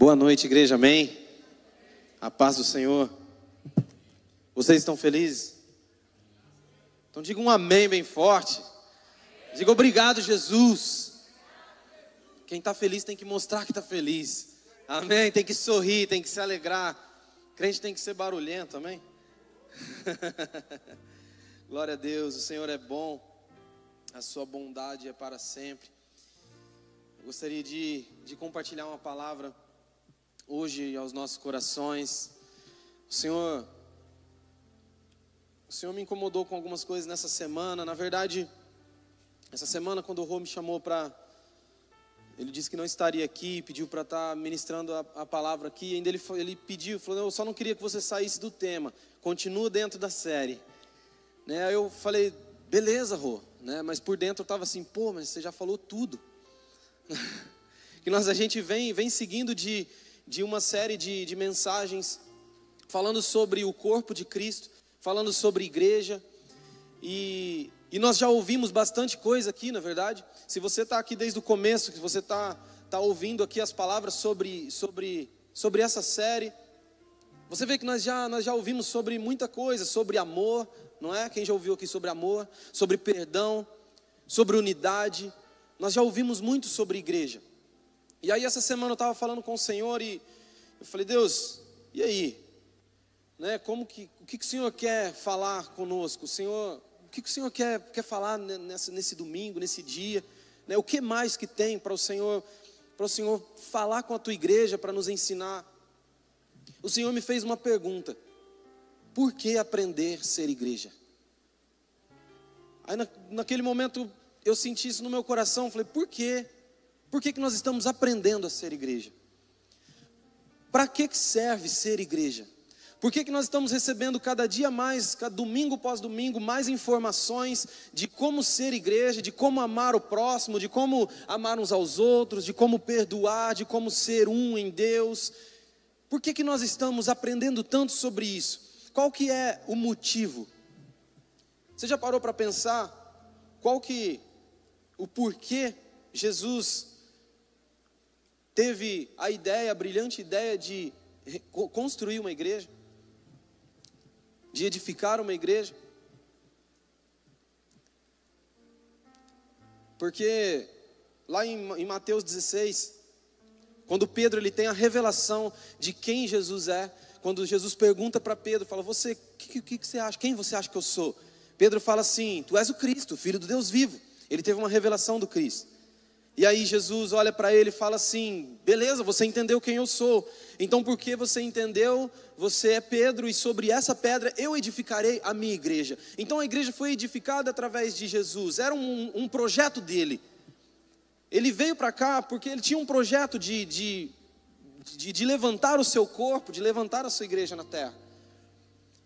Boa noite, igreja, amém? A paz do Senhor. Vocês estão felizes? Então diga um amém bem forte. Diga obrigado, Jesus. Quem está feliz tem que mostrar que está feliz. Amém? Tem que sorrir, tem que se alegrar. Crente tem que ser barulhento, amém? Glória a Deus, o Senhor é bom. A sua bondade é para sempre. Eu gostaria de compartilhar uma palavra hoje aos nossos corações. O Senhor me incomodou com algumas coisas nessa semana. Na verdade, essa semana quando o Rô me chamou para... Ele disse que não estaria aqui, pediu para estar ministrando a palavra aqui. Ainda ele pediu, falou, eu só não queria que você saísse do tema. Continua dentro da série. Né? Aí eu falei, beleza, Rô. Né? Mas por dentro eu estava assim, pô, mas você já falou tudo. Que a gente vem seguindo de uma série de mensagens falando sobre o corpo de Cristo, falando sobre igreja, e nós já ouvimos bastante coisa aqui, na verdade. Se você está aqui desde o começo, se você está ouvindo aqui as palavras sobre essa série, você vê que nós já ouvimos sobre muita coisa, sobre amor, não é? Quem já ouviu aqui sobre amor, sobre perdão, sobre unidade. Nós já ouvimos muito sobre igreja. E aí essa semana eu estava falando com o Senhor e eu falei, Deus, e aí? Né, o que o Senhor quer falar conosco? O que o Senhor quer falar nesse domingo, nesse dia? Né, o que mais que tem para o Senhor falar com a tua igreja, para nos ensinar? O Senhor me fez uma pergunta. Por que aprender a ser igreja? Aí naquele momento eu senti isso no meu coração, falei, por quê? Por que nós estamos aprendendo a ser igreja? Para que serve ser igreja? Por que nós estamos recebendo cada dia mais, cada domingo após domingo, mais informações de como ser igreja, de como amar o próximo, de como amar uns aos outros, de como perdoar, de como ser um em Deus? Por que nós estamos aprendendo tanto sobre isso? Qual que é o motivo? Você já parou para pensar o porquê Jesus teve a brilhante ideia de construir uma igreja, de edificar uma igreja? Porque lá em Mateus 16, quando Pedro ele tem a revelação de quem Jesus é, quando Jesus pergunta para Pedro, fala, você, o que você acha? Quem você acha que eu sou? Pedro fala assim, tu és o Cristo, o Filho do Deus vivo. Ele teve uma revelação do Cristo. E aí Jesus olha para ele e fala assim, beleza, você entendeu quem eu sou. Então porque você entendeu, você é Pedro e sobre essa pedra eu edificarei a minha igreja. Então a igreja foi edificada através de Jesus, era um projeto dele. Ele veio para cá porque ele tinha um projeto de levantar o seu corpo, de levantar a sua igreja na terra.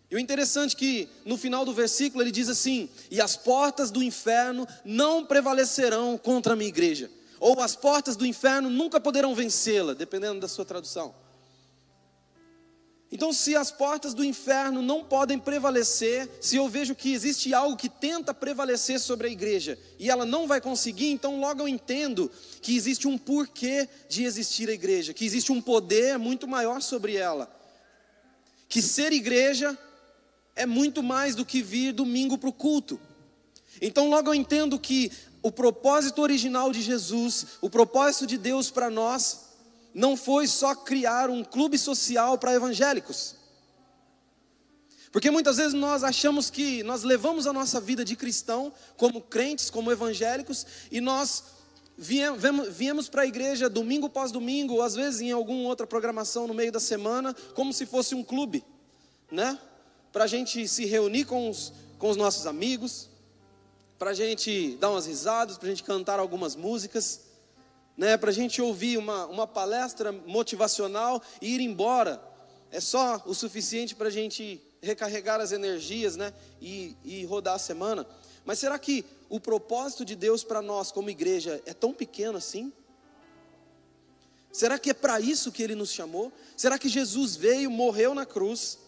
E o interessante é que no final do versículo ele diz assim, e as portas do inferno não prevalecerão contra a minha igreja. Ou as portas do inferno nunca poderão vencê-la, dependendo da sua tradução. Então se as portas do inferno não podem prevalecer, se eu vejo que existe algo que tenta prevalecer sobre a igreja, e ela não vai conseguir, então logo eu entendo que existe um porquê de existir a igreja, que existe um poder muito maior sobre ela. Que ser igreja é muito mais do que vir domingo para o culto. Então logo eu entendo que o propósito original de Jesus, o propósito de Deus para nós, não foi só criar um clube social para evangélicos. Porque muitas vezes nós achamos que nós levamos a nossa vida de cristão, como crentes, como evangélicos, e nós viemos para a igreja domingo após domingo, ou às vezes em alguma outra programação no meio da semana, como se fosse um clube, né? Para a gente se reunir com os nossos amigos, para a gente dar umas risadas, para a gente cantar algumas músicas, né? Para a gente ouvir uma palestra motivacional e ir embora. É só o suficiente para a gente recarregar as energias, né? E rodar a semana. Mas será que o propósito de Deus para nós como igreja é tão pequeno assim? Será que é para isso que Ele nos chamou? Será que Jesus veio, morreu na cruz?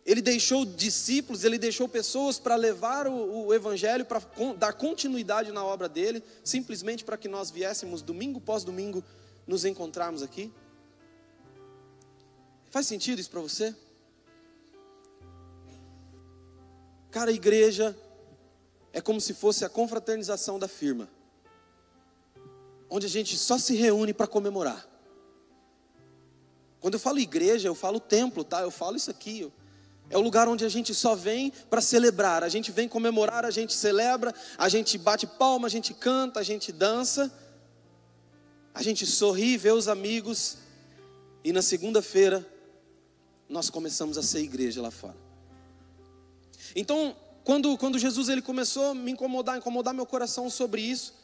Ele deixou discípulos, Ele deixou pessoas para levar o Evangelho, para dar continuidade na obra dEle, simplesmente para que nós viéssemos domingo após domingo nos encontrarmos aqui? Faz sentido isso para você? Cara, a igreja é como se fosse a confraternização da firma, onde a gente só se reúne para comemorar. Quando eu falo igreja, eu falo templo, tá? Eu falo isso aqui. É o lugar onde a gente só vem para celebrar. A gente vem comemorar, a gente celebra, a gente bate palma, a gente canta, a gente dança, a gente sorri, vê os amigos. E na segunda-feira, nós começamos a ser igreja lá fora. Então, quando Jesus ele começou a me incomodar meu coração sobre isso,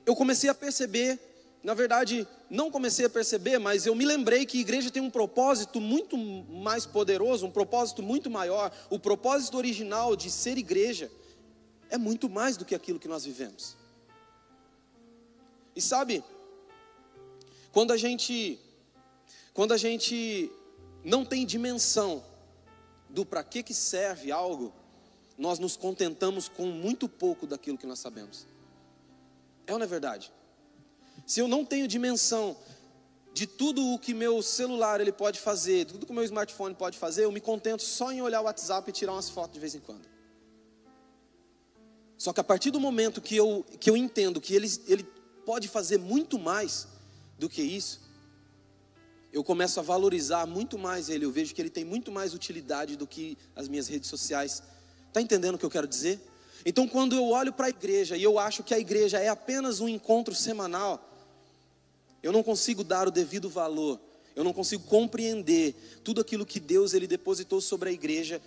eu comecei a perceber, na verdade, não comecei a perceber, mas eu me lembrei que a igreja tem um propósito muito mais poderoso, um propósito muito maior. O propósito original de ser igreja é muito mais do que aquilo que nós vivemos. E sabe, quando a gente não tem dimensão do para que serve algo, nós nos contentamos com muito pouco daquilo que nós sabemos. É ou não é verdade? Se eu não tenho dimensão de tudo o que meu celular ele pode fazer, tudo que o meu smartphone pode fazer, eu me contento só em olhar o WhatsApp e tirar umas fotos de vez em quando. Só que a partir do momento que eu entendo que ele pode fazer muito mais do que isso, eu começo a valorizar muito mais ele. Eu vejo que ele tem muito mais utilidade do que as minhas redes sociais. Está entendendo o que eu quero dizer? Então, quando eu olho para a igreja e eu acho que a igreja é apenas um encontro semanal, eu não consigo dar o devido valor, eu não consigo compreender tudo aquilo que Deus ele depositou sobre a igreja,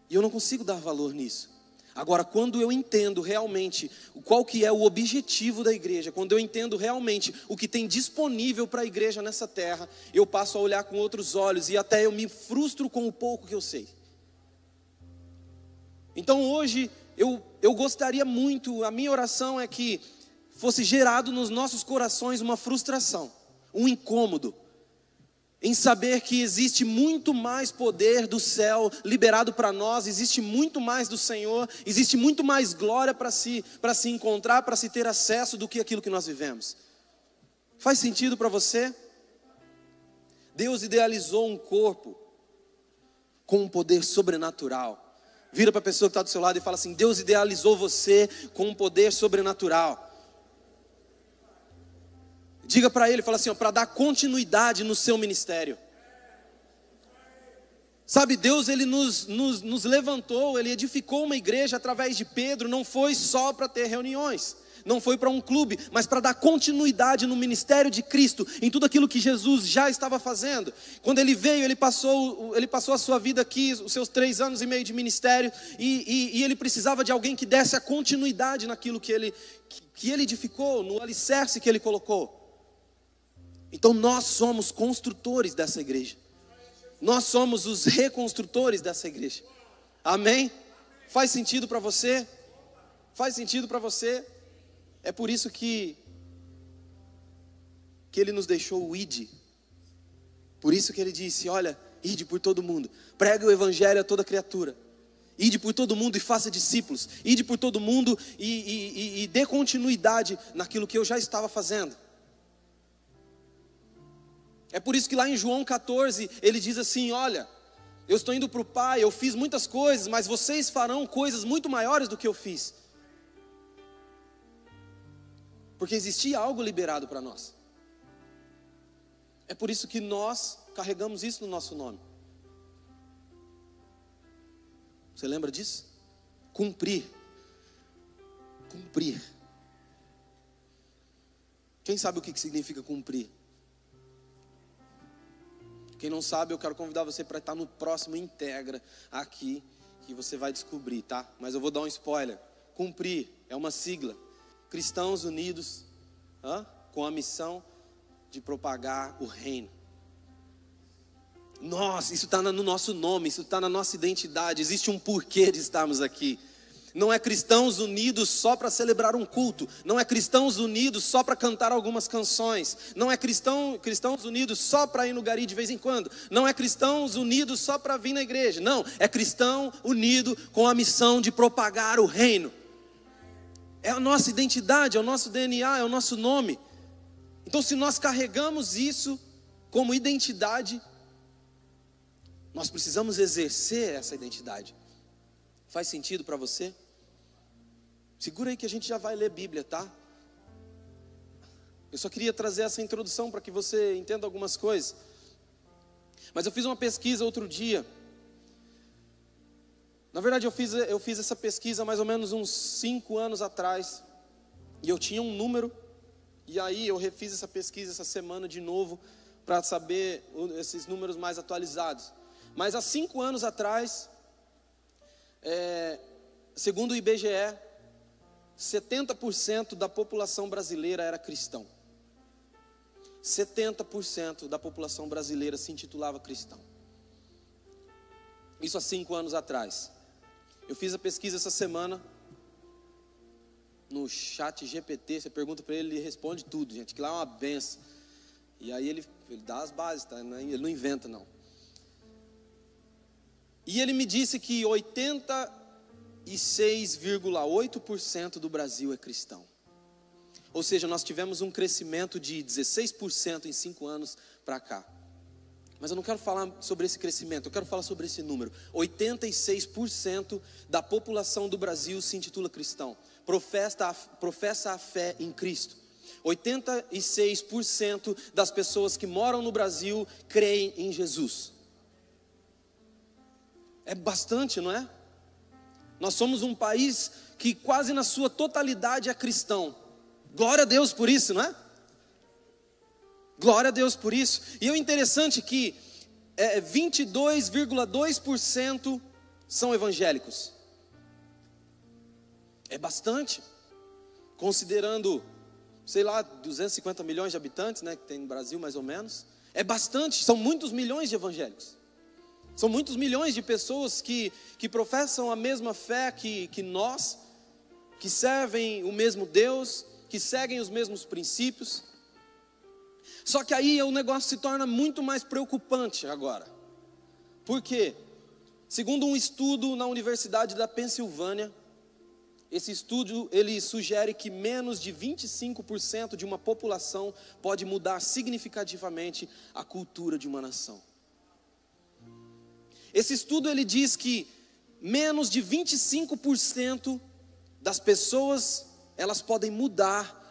e eu não consigo dar valor nisso. Agora, quando eu entendo realmente qual que é o objetivo da igreja, quando eu entendo realmente o que tem disponível para a igreja nessa terra, eu passo a olhar com outros olhos e até eu me frustro com o pouco que eu sei. Então hoje, eu gostaria muito, a minha oração é que fosse gerado nos nossos corações uma frustração, um incômodo, em saber que existe muito mais poder do céu liberado para nós, existe muito mais do Senhor, existe muito mais glória para se encontrar, para se ter acesso do que aquilo que nós vivemos. Faz sentido para você? Deus idealizou um corpo com um poder sobrenatural. Vira para a pessoa que está do seu lado e fala assim: Deus idealizou você com um poder sobrenatural. Diga para ele, fala assim, para dar continuidade no seu ministério. Sabe, Deus ele nos levantou, ele edificou uma igreja através de Pedro, não foi só para ter reuniões, não foi para um clube, mas para dar continuidade no ministério de Cristo, em tudo aquilo que Jesus já estava fazendo. Quando ele veio, ele passou a sua vida aqui, os seus 3 anos e meio de ministério, e ele precisava de alguém que desse a continuidade naquilo que ele edificou, no alicerce que ele colocou. Então nós somos construtores dessa igreja. Nós somos os reconstrutores dessa igreja. Amém? Faz sentido para você? Faz sentido para você? É por isso que ele nos deixou o ide. Por isso que ele disse, olha, ide por todo mundo. Pregue o evangelho a toda criatura. Ide por todo mundo e faça discípulos. Ide por todo mundo e dê continuidade naquilo que eu já estava fazendo. É por isso que lá em João 14, ele diz assim, olha, eu estou indo para o Pai, eu fiz muitas coisas, mas vocês farão coisas muito maiores do que eu fiz. Porque existia algo liberado para nós. É por isso que nós carregamos isso no nosso nome. Você lembra disso? Cumprir. Cumprir. Quem sabe o que significa cumprir? Quem não sabe, eu quero convidar você para estar no próximo Integra aqui, que você vai descobrir, tá? Mas eu vou dar um spoiler. Cumprir é uma sigla. Cristãos Unidos com a missão de propagar o reino. Nossa, isso está no nosso nome, isso está na nossa identidade. Existe um porquê de estarmos aqui. Não é cristãos unidos só para celebrar um culto. Não é cristãos unidos só para cantar algumas canções. Não é cristãos unidos só para ir no gari de vez em quando. Não é cristãos unidos só para vir na igreja. Não, é cristão unido com a missão de propagar o reino. É a nossa identidade, é o nosso DNA, é o nosso nome. Então se nós carregamos isso como identidade, Nós precisamos exercer essa identidade. Faz sentido para você? Segura aí que a gente já vai ler Bíblia, tá? Eu só queria trazer essa introdução para que você entenda algumas coisas. Mas eu fiz uma pesquisa outro dia. Na verdade eu fiz essa pesquisa mais ou menos uns 5 anos atrás. E eu tinha um número. E aí eu refiz essa pesquisa essa semana de novo, para saber esses números mais atualizados. Mas há 5 anos atrás, segundo o IBGE, 70% da população brasileira era cristão. 70% da população brasileira se intitulava cristão. Isso há 5 anos atrás. Eu fiz a pesquisa essa semana no chat GPT. Você pergunta para ele, ele responde tudo, gente, que lá é uma benção. E aí ele dá as bases, tá? Ele não inventa não. E ele me disse que 86,8% do Brasil é cristão. Ou seja, nós tivemos um crescimento de 16% em 5 anos para cá. Mas eu não quero falar sobre esse crescimento, eu quero falar sobre esse número. 86% da população do Brasil se intitula cristão, professa a fé em Cristo. 86% das pessoas que moram no Brasil creem em Jesus. É bastante, não é? Nós somos um país que quase na sua totalidade é cristão. Glória a Deus por isso, não é? Glória a Deus por isso. E o interessante é que 22,2% são evangélicos. É bastante. Considerando, sei lá, 250 milhões de habitantes, né, que tem no Brasil mais ou menos. É bastante, são muitos milhões de evangélicos. São muitos milhões de pessoas que professam a mesma fé que nós, que servem o mesmo Deus, que seguem os mesmos princípios. Só que aí o negócio se torna muito mais preocupante agora. Por quê? Segundo um estudo na Universidade da Pensilvânia, esse estudo ele sugere que menos de 25% de uma população pode mudar significativamente a cultura de uma nação. Esse estudo ele diz que menos de 25% das pessoas elas podem mudar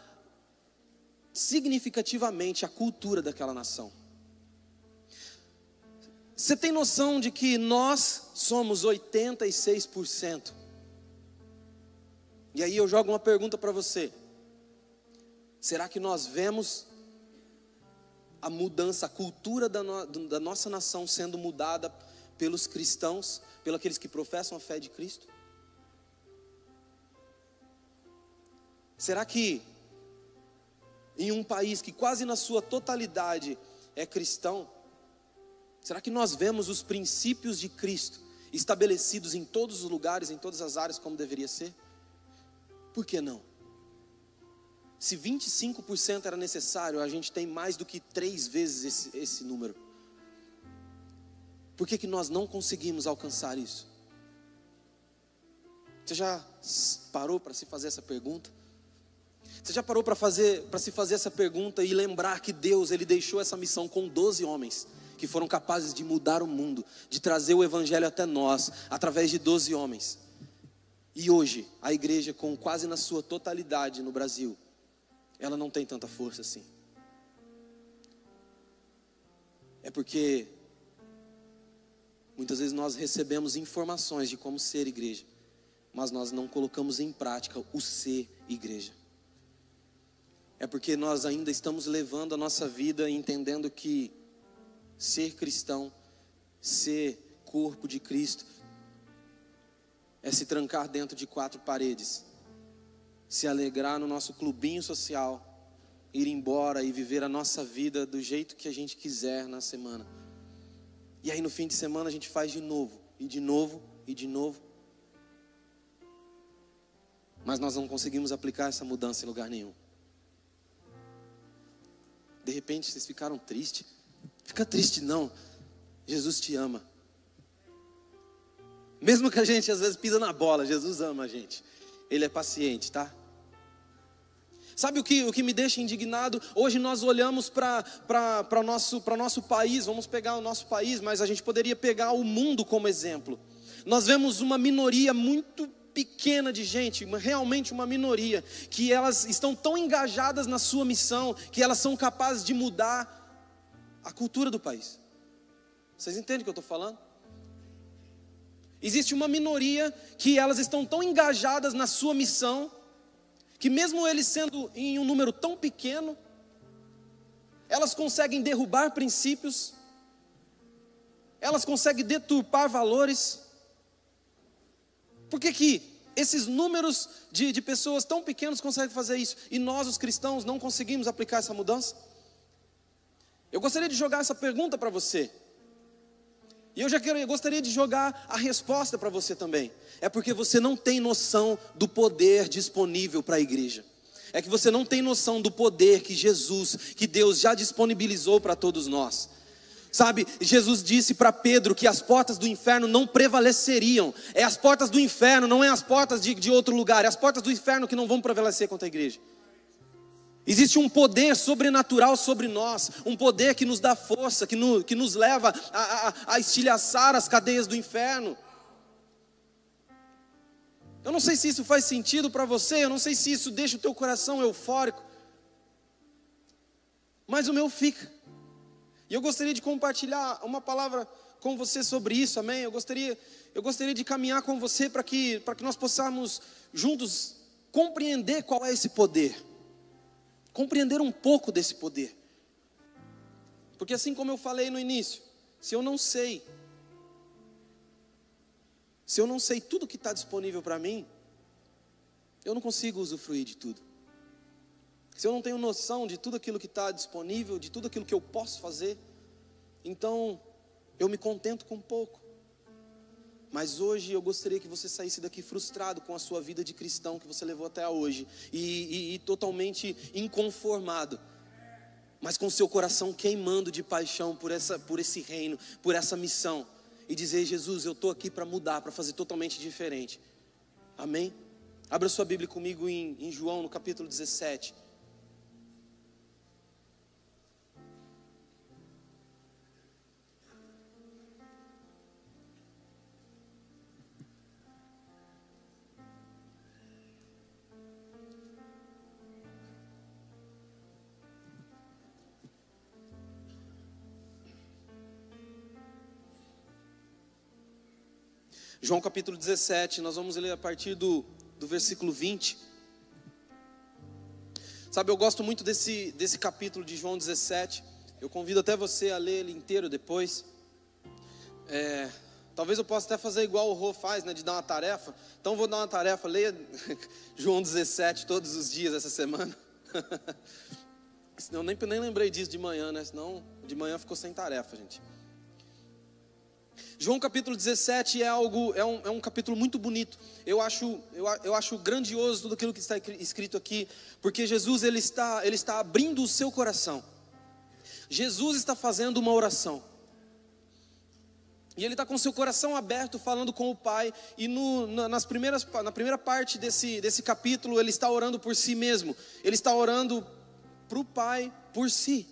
significativamente a cultura daquela nação. Você tem noção de que nós somos 86%? E aí eu jogo uma pergunta para você. Será que nós vemos a mudança, a cultura da nossa nação sendo mudada pelos cristãos, pelos aqueles que professam a fé de Cristo? Será que em um país que quase na sua totalidade é cristão, será que nós vemos os princípios de Cristo estabelecidos em todos os lugares, em todas as áreas como deveria ser? Por que não? Se 25% era necessário, a gente tem mais do que 3 vezes esse número. Por que nós não conseguimos alcançar isso? Você já parou para se fazer essa pergunta? Você já parou para se fazer essa pergunta e lembrar que Deus ele deixou essa missão com 12 homens que foram capazes de mudar o mundo, de trazer o evangelho até nós, através de 12 homens. E hoje, a igreja com quase na sua totalidade no Brasil, ela não tem tanta força assim. É porque muitas vezes nós recebemos informações de como ser igreja, mas nós não colocamos em prática o ser igreja. É porque nós ainda estamos levando a nossa vida entendendo que ser cristão, ser corpo de Cristo, é se trancar dentro de 4 paredes, se alegrar no nosso clubinho social, ir embora e viver a nossa vida do jeito que a gente quiser na semana. E aí no fim de semana a gente faz de novo, e de novo, e de novo. Mas nós não conseguimos aplicar essa mudança em lugar nenhum. De repente vocês ficaram tristes. Fica triste não, Jesus te ama. Mesmo que a gente às vezes pisa na bola, Jesus ama a gente. Ele é paciente, tá? Sabe o que me deixa indignado? Hoje nós olhamos para o nosso país, vamos pegar o nosso país, mas a gente poderia pegar o mundo como exemplo. Nós vemos uma minoria muito pequena de gente, realmente uma minoria, que elas estão tão engajadas na sua missão, que elas são capazes de mudar a cultura do país. Vocês entendem o que eu estou falando? Existe uma minoria que elas estão tão engajadas na sua missão, que mesmo eles sendo em um número tão pequeno, elas conseguem derrubar princípios, elas conseguem deturpar valores. Por que esses números de pessoas tão pequenos conseguem fazer isso, e nós os cristãos não conseguimos aplicar essa mudança? Eu gostaria de jogar essa pergunta para você, e eu gostaria de jogar a resposta para você também. É porque você não tem noção do poder disponível para a igreja. É que você não tem noção do poder que Jesus, que Deus já disponibilizou para todos nós. Sabe, Jesus disse para Pedro que as portas do inferno não prevaleceriam. É as portas do inferno, não é as portas de outro lugar. É as portas do inferno que não vão prevalecer contra a igreja. Existe um poder sobrenatural sobre nós, um poder que nos dá força, que nos leva a estilhaçar as cadeias do inferno. Eu não sei se isso faz sentido para você, eu não sei se isso deixa o teu coração eufórico, mas o meu fica. E eu gostaria de compartilhar uma palavra com você sobre isso, amém? Eu gostaria de caminhar com você para que nós possamos juntos compreender qual é esse poder. Compreender um pouco desse poder. Porque assim como eu falei no início, se eu não sei tudo que está disponível para mim, eu não consigo usufruir de tudo. Se eu não tenho noção de tudo aquilo que está disponível, de tudo aquilo que eu posso fazer, então eu me contento com pouco. Mas hoje eu gostaria que você saísse daqui frustrado com a sua vida de cristão que você levou até hoje, e totalmente inconformado, mas com seu coração queimando de paixão por esse reino, por essa missão, e dizer: Jesus, eu estou aqui para mudar, para fazer totalmente diferente. Amém? Abra sua Bíblia comigo em João, no capítulo 17. João capítulo 17, nós vamos ler a partir do versículo 20. Sabe, eu gosto muito desse capítulo de João 17. Eu convido até você a ler ele inteiro depois. Talvez eu possa até fazer igual o Rô faz, né, de dar uma tarefa. Então eu vou dar uma tarefa, leia João 17 todos os dias essa semana. Eu nem lembrei disso de manhã, né? Senão de manhã ficou sem tarefa, gente. João capítulo 17 é um capítulo muito bonito. Eu acho grandioso tudo aquilo que está escrito aqui, porque Jesus ele está abrindo o seu coração. Jesus está fazendo uma oração, e ele está com o seu coração aberto, falando com o Pai. E na primeira parte desse capítulo, ele está orando por si mesmo. Ele está orando para o Pai por si.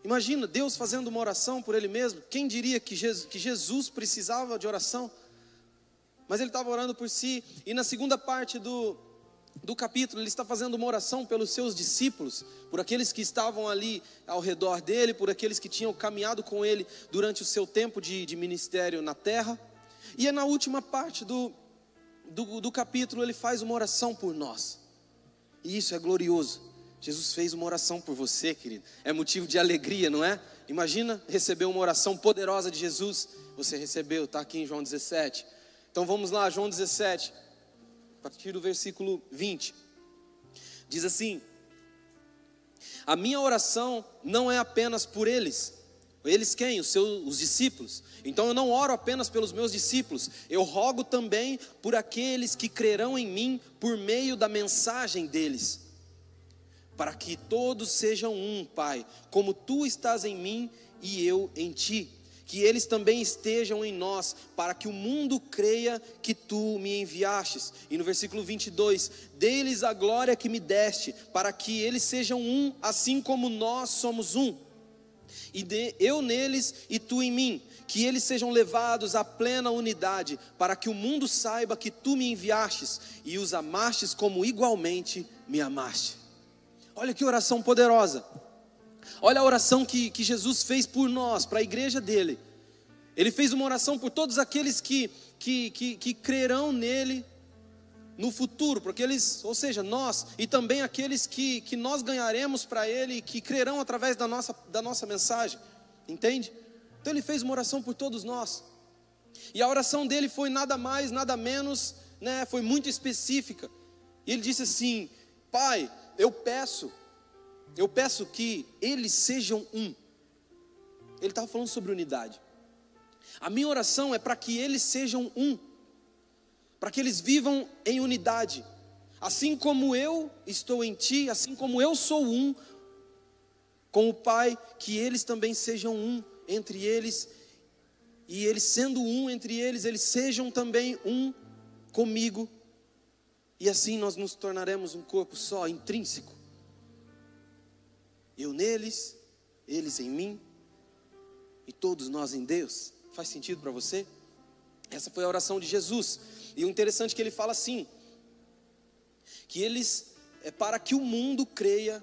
Imagina, Deus fazendo uma oração por Ele mesmo. Quem diria que Jesus precisava de oração? Mas Ele estava orando por si. E na segunda parte do capítulo, Ele está fazendo uma oração pelos seus discípulos, por aqueles que estavam ali ao redor dEle, por aqueles que tinham caminhado com Ele durante o seu tempo de ministério na terra. E é na última parte do capítulo, Ele faz uma oração por nós. E isso é glorioso. Jesus fez uma oração por você, querido. É motivo de alegria, não é? Imagina receber uma oração poderosa de Jesus. Você recebeu, está aqui em João 17. Então vamos lá, João 17, a partir do versículo 20. Diz assim: a minha oração não é apenas por eles. Eles quem? Os discípulos. Então eu não oro apenas pelos meus discípulos. Eu rogo também por aqueles que crerão em mim por meio da mensagem deles, para que todos sejam um, Pai, como Tu estás em mim e eu em Ti. que eles também estejam em nós, para que o mundo creia que tu me enviastes. E no versículo 22, dê-lhes a glória que me deste, para que eles sejam um, assim como nós somos um. E eu neles e tu em mim, que eles sejam levados à plena unidade, para que o mundo saiba que tu me enviastes e os amastes como igualmente me amaste. Olha que oração poderosa. Olha a oração que Jesus fez por nós, para a igreja dele. Ele fez uma oração por todos aqueles que crerão nele no futuro, porque eles, ou seja, nós, e também aqueles que nós ganharemos para ele, que crerão através da nossa mensagem, entende? Então ele fez uma oração por todos nós, e a oração dele foi nada mais, nada menos, né, foi muito específica, e ele disse assim: Pai, eu peço que eles sejam um. Ele estava falando sobre unidade. A minha oração é para que eles sejam um, para que eles vivam em unidade, assim como eu estou em ti, assim como eu sou um com o Pai, que eles também sejam um entre eles, e eles sendo um entre eles, eles sejam também um comigo, e assim nós nos tornaremos um corpo só, intrínseco. Eu neles, eles em mim, e todos nós em Deus. Faz sentido para você? Essa foi a oração de Jesus. E o interessante é que ele fala assim, que eles, é para que o mundo creia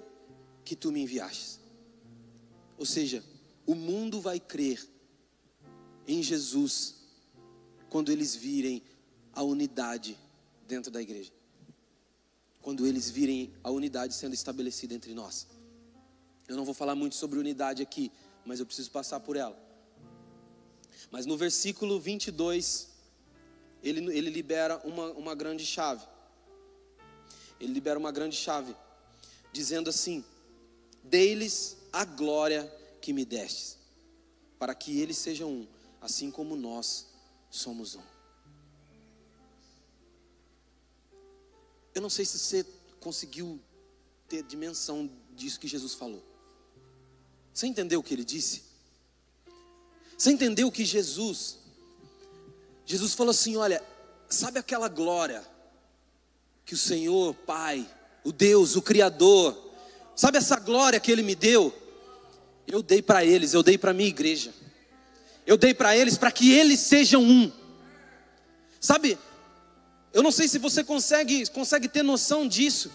que tu me enviastes. Ou seja, o mundo vai crer em Jesus quando eles virem a unidade dentro da igreja, quando eles virem a unidade sendo estabelecida entre nós. Eu não vou falar muito sobre unidade aqui, mas eu preciso passar por ela. Mas no versículo 22, ele libera uma grande chave. Ele libera uma grande chave, dizendo assim: dei-lhes a glória que me destes, para que eles sejam um, assim como nós somos um. Eu não sei se você conseguiu ter dimensão disso que Jesus falou. Você entendeu o que ele disse? Você entendeu que Jesus falou assim: olha, sabe aquela glória que o Senhor, Pai, o Deus, o Criador, sabe essa glória que Ele me deu? Eu dei para eles, eu dei para a minha igreja. Eu dei para eles, para que eles sejam um. Sabe, eu não sei se você consegue ter noção disso.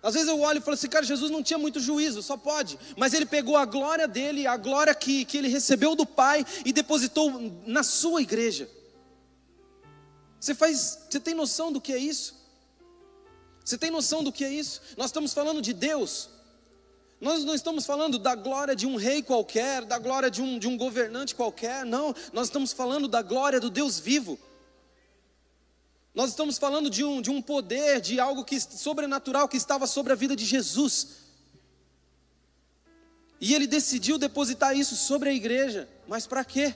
Às vezes eu olho e falo assim: cara, Jesus não tinha muito juízo, só pode. Mas ele pegou a glória dele, a glória que ele recebeu do Pai, e depositou na sua igreja. Você tem noção do que é isso? Você tem noção do que é isso? Nós estamos falando de Deus. Nós não estamos falando da glória de um rei qualquer, da glória de um governante qualquer, não. Nós estamos falando da glória do Deus vivo. Nós estamos falando de um poder, de algo sobrenatural que estava sobre a vida de Jesus. E ele decidiu depositar isso sobre a igreja. Mas para quê?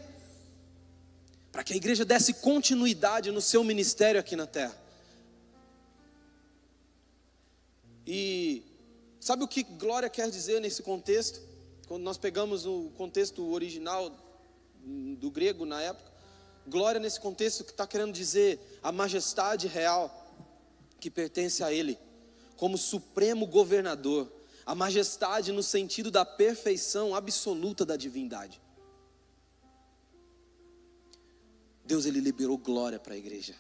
Para que a igreja desse continuidade no seu ministério aqui na terra. E sabe o que glória quer dizer nesse contexto? Quando nós pegamos o contexto original do grego na época, glória nesse contexto que está querendo dizer a majestade real que pertence a Ele, como supremo governador, a majestade no sentido da perfeição absoluta da divindade. Deus, Ele liberou glória para a igreja.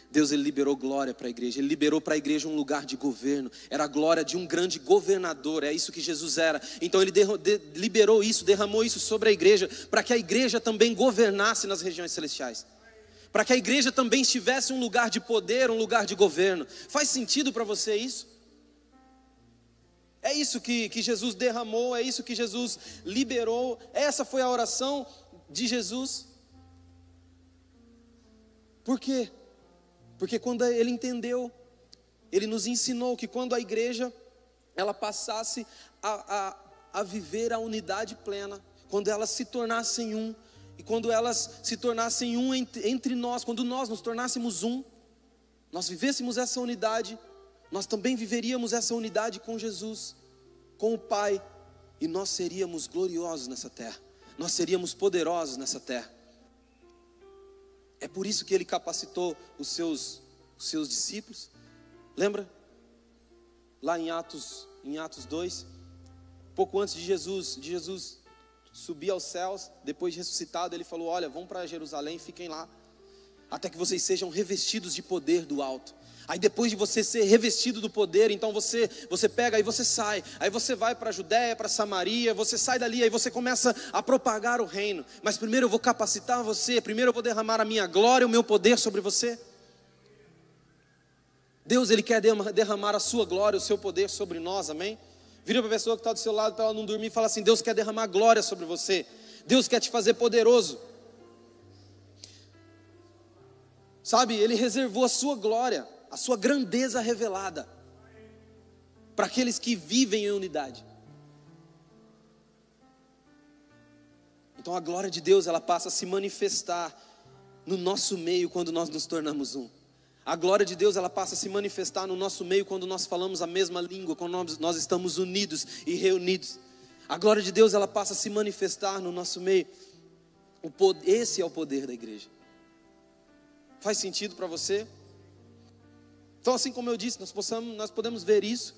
Deus, Ele liberou glória para a igreja. Ele liberou para a igreja um lugar de governo. Era a glória de um grande governador. É isso que Jesus era. Então Ele liberou isso, derramou isso sobre a igreja, para que a igreja também governasse nas regiões celestiais, para que a igreja também estivesse um lugar de poder, um lugar de governo. Faz sentido para você isso? É isso que Jesus derramou, é isso que Jesus liberou. Essa foi a oração de Jesus. Por quê? Porque quando ele entendeu, ele nos ensinou que quando a igreja ela passasse a viver a unidade plena, quando elas se tornassem um, e quando elas se tornassem um entre nós, quando nós nos tornássemos um, nós vivêssemos essa unidade, nós também viveríamos essa unidade com Jesus, com o Pai, e nós seríamos gloriosos nessa terra. nós seríamos poderosos nessa terra. É por isso que ele capacitou os seus discípulos. Lembra? Lá em Atos 2, pouco antes de Jesus subir aos céus, depois de ressuscitado, ele falou: olha, vão para Jerusalém, fiquem lá, até que vocês sejam revestidos de poder do alto. Aí depois de você ser revestido do poder, então você pega, aí você sai, aí você vai para a Judéia, para Samaria, você sai dali, aí você começa a propagar o reino. Mas primeiro eu vou capacitar você, primeiro eu vou derramar a minha glória, o meu poder sobre você. Deus, Ele quer derramar a sua glória, o seu poder sobre nós, amém? Vira para a pessoa que está do seu lado para ela não dormir e fala assim: Deus quer derramar glória sobre você, Deus quer te fazer poderoso. Sabe, Ele reservou a sua glória, a sua grandeza revelada para aqueles que vivem em unidade. Então a glória de Deus, ela passa a se manifestar no nosso meio quando nós nos tornamos um. A glória de Deus, ela passa a se manifestar no nosso meio quando nós falamos a mesma língua, quando nós estamos unidos e reunidos. A glória de Deus, ela passa a se manifestar no nosso meio. Esse é o poder da igreja. Faz sentido para você? Então, assim como eu disse, nós podemos ver isso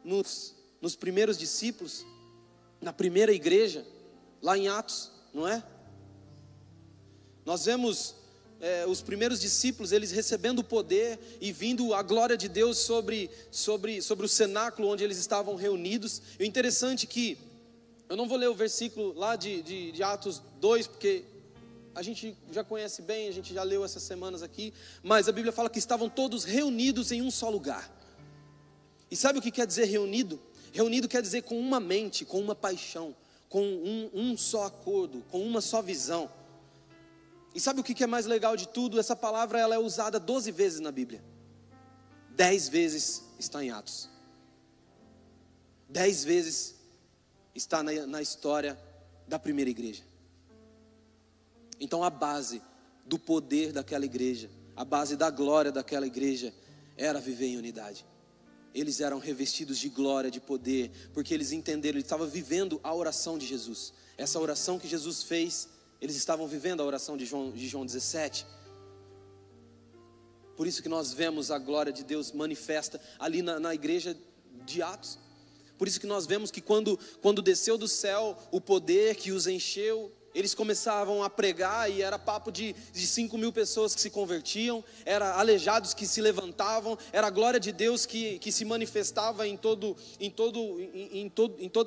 nos primeiros discípulos, na primeira igreja, lá em Atos, não é? Nós vemos os primeiros discípulos, eles recebendo o poder e vindo a glória de Deus sobre o cenáculo onde eles estavam reunidos. E o interessante é que, eu não vou ler o versículo lá de Atos 2, porque a gente já conhece bem, a gente já leu essas semanas aqui, mas a Bíblia fala que estavam todos reunidos em um só lugar. E sabe o que quer dizer reunido? Reunido quer dizer com uma mente, com uma paixão, com um só acordo, com uma só visão. E sabe o que é mais legal de tudo? Essa palavra, ela é usada 12 vezes na Bíblia. 10 vezes está em Atos. 10 vezes está na história da primeira igreja. Então a base do poder daquela igreja, a base da glória daquela igreja, era viver em unidade. Eles eram revestidos de glória, de poder, porque eles entenderam, eles estavam vivendo a oração de Jesus. Essa oração que Jesus fez, eles estavam vivendo a oração de João 17. Por isso que nós vemos a glória de Deus manifesta ali na igreja de Atos. Por isso que nós vemos que quando desceu do céu o poder que os encheu, eles começavam a pregar e era papo de 5.000 pessoas que se convertiam, era aleijados que se levantavam, era a glória de Deus que se manifestava em toda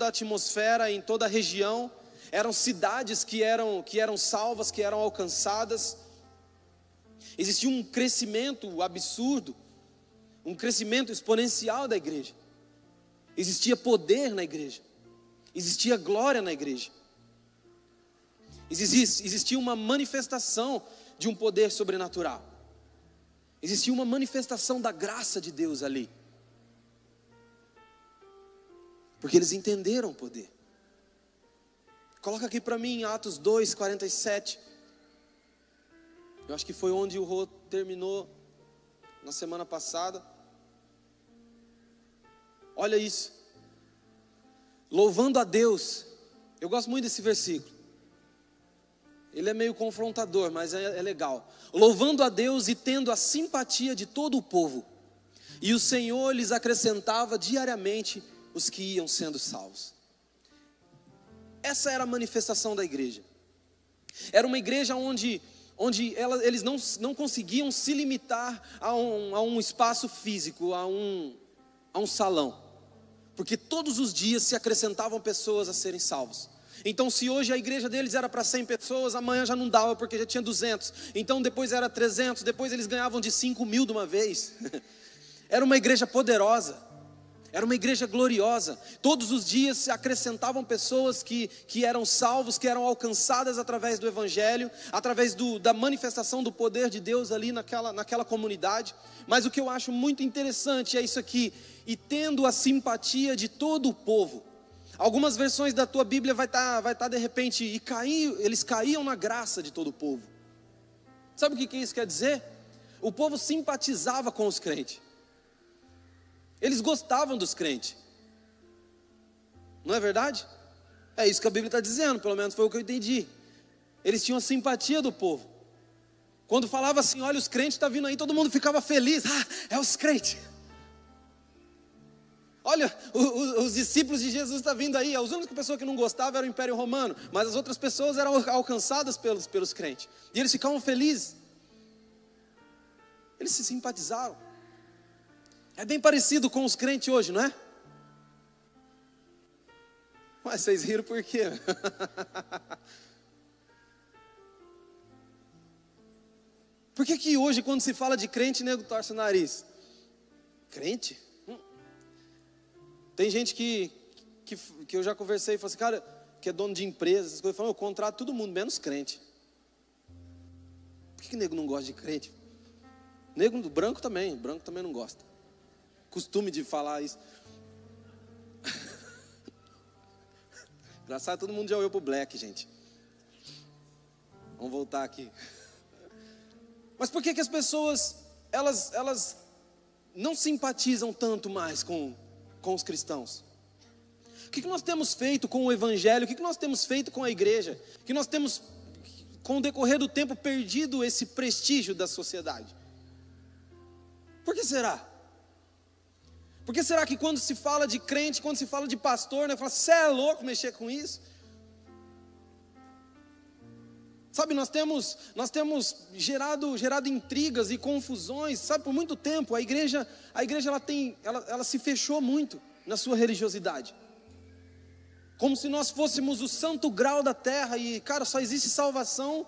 a atmosfera, em toda a região. Eram cidades que eram salvas, que eram alcançadas. Existia um crescimento absurdo, um crescimento exponencial da igreja. Existia poder na igreja, existia glória na igreja. Existia uma manifestação de um poder sobrenatural. Existia uma manifestação da graça de Deus ali. Porque eles entenderam o poder. Coloca aqui para mim em Atos 2, 47. Eu acho que foi onde o Rô terminou na semana passada. Olha isso. Louvando a Deus. Eu gosto muito desse versículo. Ele é meio confrontador, mas é legal. Louvando a Deus e tendo a simpatia de todo o povo. E o Senhor lhes acrescentava diariamente os que iam sendo salvos. Essa era a manifestação da igreja. Era uma igreja onde eles não conseguiam se limitar a um espaço físico, a um salão. Porque todos os dias se acrescentavam pessoas a serem salvos. Então se hoje a igreja deles era para 100 pessoas, amanhã já não dava porque já tinha 200. Então depois era 300, depois eles ganhavam de 5.000 de uma vez. Era uma igreja poderosa, era uma igreja gloriosa. Todos os dias se acrescentavam pessoas que eram salvos, que eram alcançadas através do evangelho, através da manifestação do poder de Deus ali naquela comunidade. Mas o que eu acho muito interessante é isso aqui: e tendo a simpatia de todo o povo. Algumas versões da tua Bíblia vai estar de repente, eles caíam na graça de todo o povo. Sabe o que isso quer dizer? O povo simpatizava com os crentes. Eles gostavam dos crentes. Não é verdade? É isso que a Bíblia está dizendo, pelo menos foi o que eu entendi. Eles tinham a simpatia do povo. Quando falava assim, olha, os crentes estão vindo aí, todo mundo ficava feliz. Ah, é os crentes. Olha, os discípulos de Jesus estão vindo aí. As únicas pessoas que não gostavam era o Império Romano, mas as outras pessoas eram alcançadas pelos crentes. E eles ficavam felizes. Eles se simpatizaram. É bem parecido com os crentes hoje, não é? Mas vocês riram por quê? Por que hoje, quando se fala de crente, nego torce o nariz? Crente? Tem gente que eu já conversei e falei assim, cara, que é dono de empresa, essas coisas, falando, eu contrato todo mundo, menos crente. Por que nego não gosta de crente? Nego branco também não gosta. Costume de falar isso. Engraçado, todo mundo já olhou pro Black, gente. Vamos voltar aqui. Mas por que as pessoas, elas não simpatizam tanto mais com os cristãos? O que nós temos feito com o evangelho? O que nós temos feito com a igreja? Que nós temos, com o decorrer do tempo, perdido esse prestígio da sociedade? Por que será? Por que será que quando se fala de crente, quando se fala de pastor, né, fala, você é louco mexer com isso? Sabe, nós temos gerado intrigas e confusões, sabe, por muito tempo. A igreja ela se fechou muito na sua religiosidade. Como se nós fôssemos o santo grau da terra e, cara, só existe salvação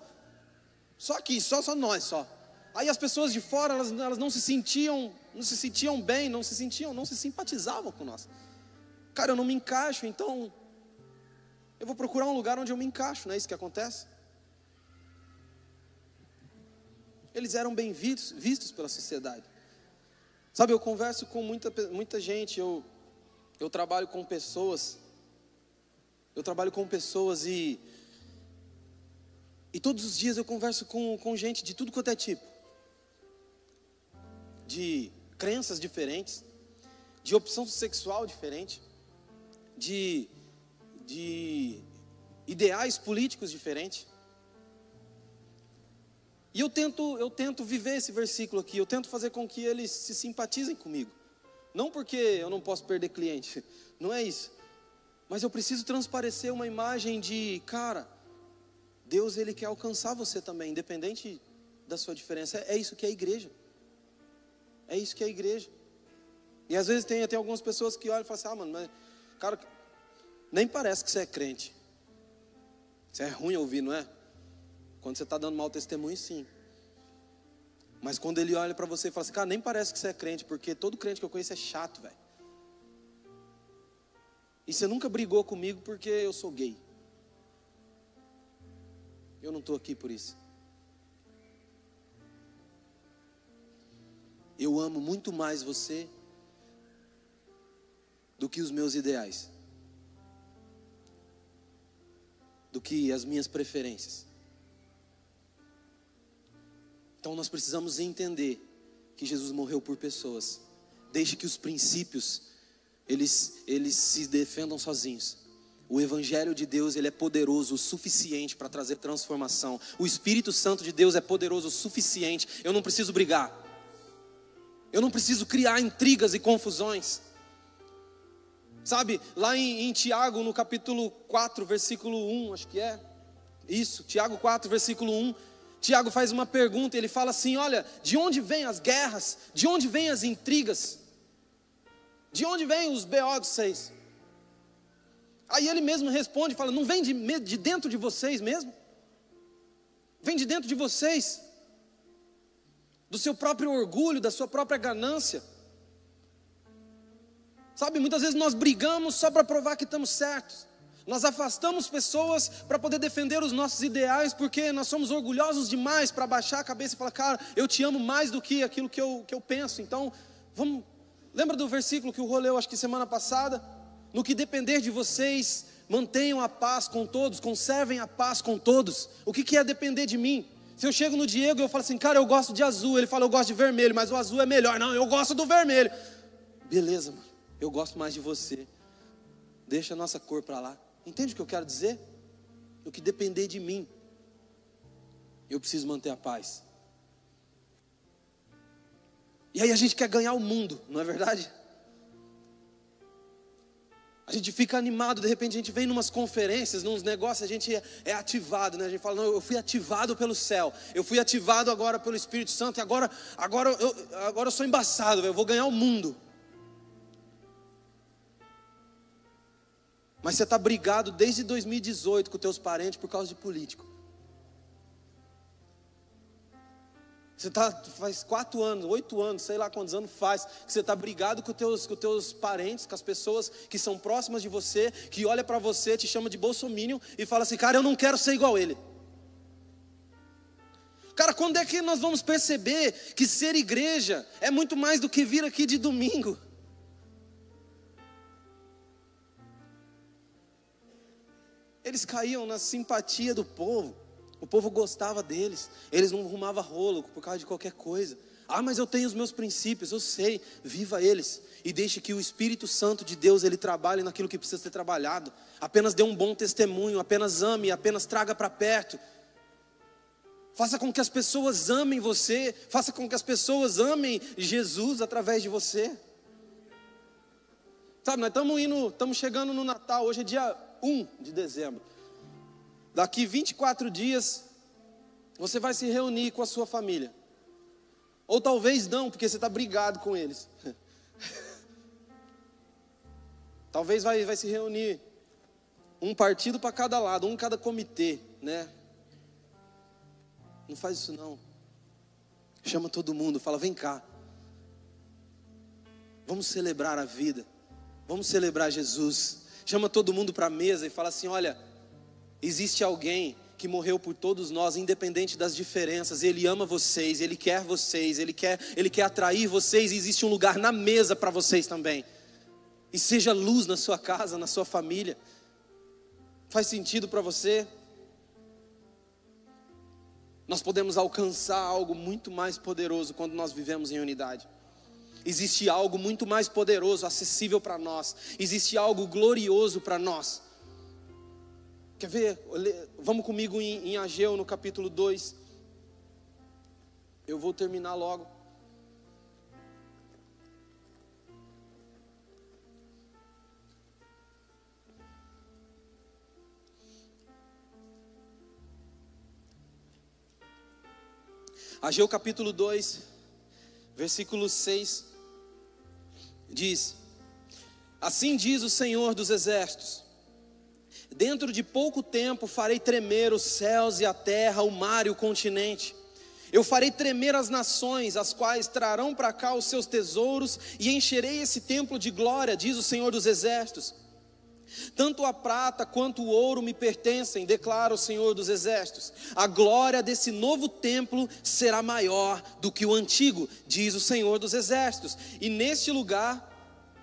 só aqui, só nós, só. Aí as pessoas de fora, elas não se sentiam bem, não se simpatizavam com nós. Cara, eu não me encaixo, então eu vou procurar um lugar onde eu me encaixo, não é isso que acontece? Eles eram bem vistos pela sociedade. Sabe, eu converso com muita gente, eu trabalho com pessoas. Eu trabalho com pessoas e todos os dias eu converso com gente de tudo quanto é tipo. De crenças diferentes, de opção sexual diferente, de ideais políticos diferentes. E eu tento viver esse versículo aqui, eu tento fazer com que eles se simpatizem comigo. Não porque eu não posso perder cliente, não é isso. Mas eu preciso transparecer uma imagem de, cara, Deus, Ele quer alcançar você também, independente da sua diferença. É isso que é a igreja. É isso que é a igreja. E às vezes tem algumas pessoas que olham e falam assim, mano, mas, cara, nem parece que você é crente. Isso é ruim ouvir, não é? Quando você está dando mau testemunho, sim. Mas quando ele olha para você e fala assim, cara, nem parece que você é crente, porque todo crente que eu conheço é chato, velho. E você nunca brigou comigo porque eu sou gay. Eu não estou aqui por isso. Eu amo muito mais você do que os meus ideais, do que as minhas preferências. Então nós precisamos entender que Jesus morreu por pessoas. Deixe que os princípios eles se defendam sozinhos. O Evangelho de Deus, ele é poderoso o suficiente para trazer transformação. O Espírito Santo de Deus é poderoso o suficiente. Eu não preciso brigar. Eu não preciso criar intrigas e confusões. Sabe, lá em Tiago, no capítulo 4, versículo 1, acho que é isso, Tiago 4, versículo 1, Tiago faz uma pergunta, ele fala assim, olha, de onde vêm as guerras? De onde vêm as intrigas? De onde vêm os BO de vocês? Aí ele mesmo responde, fala, não vem de dentro de vocês mesmo? Vem de dentro de vocês, do seu próprio orgulho, da sua própria ganância. Sabe, muitas vezes nós brigamos só para provar que estamos certos. Nós afastamos pessoas para poder defender os nossos ideais, porque nós somos orgulhosos demais para baixar a cabeça e falar, cara, eu te amo mais do que aquilo que eu penso. Então, vamos, lembra do versículo que o Rô leu, acho que semana passada? No que depender de vocês, mantenham a paz com todos, conservem a paz com todos. O que é depender de mim? Se eu chego no Diego e eu falo assim, cara, eu gosto de azul, ele fala, eu gosto de vermelho, mas o azul é melhor. Não, eu gosto do vermelho. Beleza, mano, eu gosto mais de você. Deixa a nossa cor para lá. Entende o que eu quero dizer? O que depender de mim, eu preciso manter a paz. E aí a gente quer ganhar o mundo, não é verdade? A gente fica animado, de repente a gente vem numas conferências, nos negócios, a gente é ativado, né? A gente fala, não, eu fui ativado pelo céu, eu fui ativado agora pelo Espírito Santo, e agora eu sou embaçado, eu vou ganhar o mundo. Mas você está brigado desde 2018 com teus parentes por causa de político. Você faz 4 anos, 8 anos, sei lá quantos anos faz, que você está brigado com teus parentes, com as pessoas que são próximas de você, que olha para você, te chama de bolsominion e fala assim, cara, eu não quero ser igual a ele. Cara, quando é que nós vamos perceber que ser igreja é muito mais do que vir aqui de domingo? Eles caíam na simpatia do povo. O povo gostava deles, eles não arrumavam rolo por causa de qualquer coisa. Ah, mas eu tenho os meus princípios, eu sei, viva eles. E deixe que o Espírito Santo de Deus, ele trabalhe naquilo que precisa ser trabalhado. Apenas dê um bom testemunho, apenas ame, apenas traga para perto. Faça com que as pessoas amem você, faça com que as pessoas amem Jesus através de você. Sabe, nós estamos chegando no Natal, hoje é dia 1 de dezembro. Daqui 24 dias, você vai se reunir com a sua família. Ou talvez não, porque você está brigado com eles. Talvez vai se reunir um partido para cada lado, um em cada comitê, né? Não faz isso não. Chama todo mundo, fala, vem cá. Vamos celebrar a vida. Vamos celebrar Jesus. Chama todo mundo para a mesa e fala assim, olha, existe alguém que morreu por todos nós, independente das diferenças. Ele ama vocês, Ele quer vocês, Ele quer atrair vocês. E existe um lugar na mesa para vocês também. E seja luz na sua casa, na sua família. Faz sentido para você? Nós podemos alcançar algo muito mais poderoso quando nós vivemos em unidade. Existe algo muito mais poderoso, acessível para nós. Existe algo glorioso para nós. Quer ver? Vamos comigo em Ageu, no capítulo 2. Eu vou terminar logo. Ageu capítulo 2, versículo 6, diz: assim diz o Senhor dos Exércitos, dentro de pouco tempo farei tremer os céus e a terra, o mar e o continente. Eu farei tremer as nações, as quais trarão para cá os seus tesouros, e encherei esse templo de glória, diz o Senhor dos Exércitos. Tanto a prata quanto o ouro me pertencem, declara o Senhor dos Exércitos. A glória desse novo templo será maior do que o antigo, diz o Senhor dos Exércitos. E neste lugar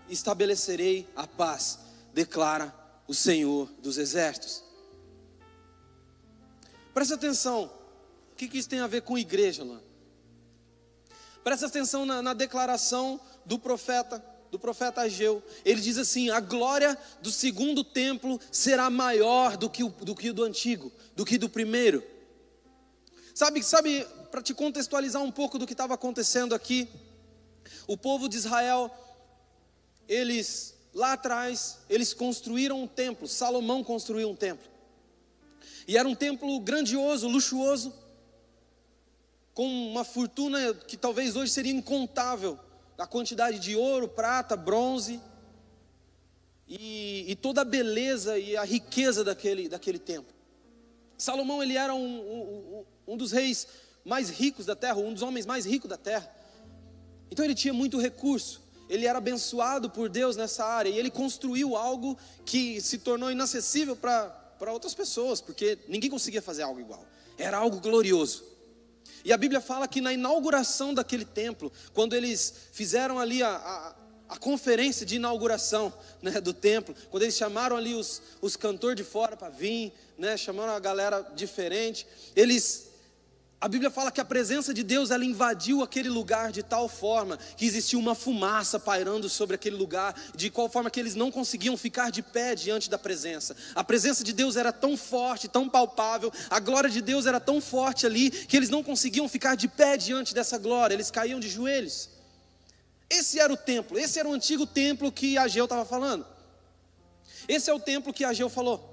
estabelecerei a paz, declara o Senhor dos Exércitos. Presta atenção, o que isso tem a ver com igreja, Luan? Presta atenção na declaração do profeta Ageu. Ele diz assim: a glória do segundo templo será maior do que do antigo, do que do primeiro. Sabe, para te contextualizar um pouco do que estava acontecendo aqui, o povo de Israel, lá atrás, eles construíram um templo. Salomão construiu um templo, e era um templo grandioso, luxuoso, com uma fortuna que talvez hoje seria incontável, a quantidade de ouro, prata, bronze, e toda a beleza e a riqueza daquele templo. Salomão, ele era um dos reis mais ricos da terra, um dos homens mais ricos da terra. Então ele tinha muito recurso, ele era abençoado por Deus nessa área, e ele construiu algo que se tornou inacessível para outras pessoas, porque ninguém conseguia fazer algo igual. Era algo glorioso. E a Bíblia fala que na inauguração daquele templo, quando eles fizeram ali a conferência de inauguração, né, do templo, quando eles chamaram ali os cantores de fora para vir, né, chamaram a galera diferente, eles A Bíblia fala que a presença de Deus, ela invadiu aquele lugar de tal forma que existia uma fumaça pairando sobre aquele lugar, de qual forma que eles não conseguiam ficar de pé diante da presença. A presença de Deus era tão forte, tão palpável, a glória de Deus era tão forte ali, que eles não conseguiam ficar de pé diante dessa glória, eles caíam de joelhos. Esse era o templo, esse era o antigo templo que Ageu estava falando. Esse é o templo que Ageu falou.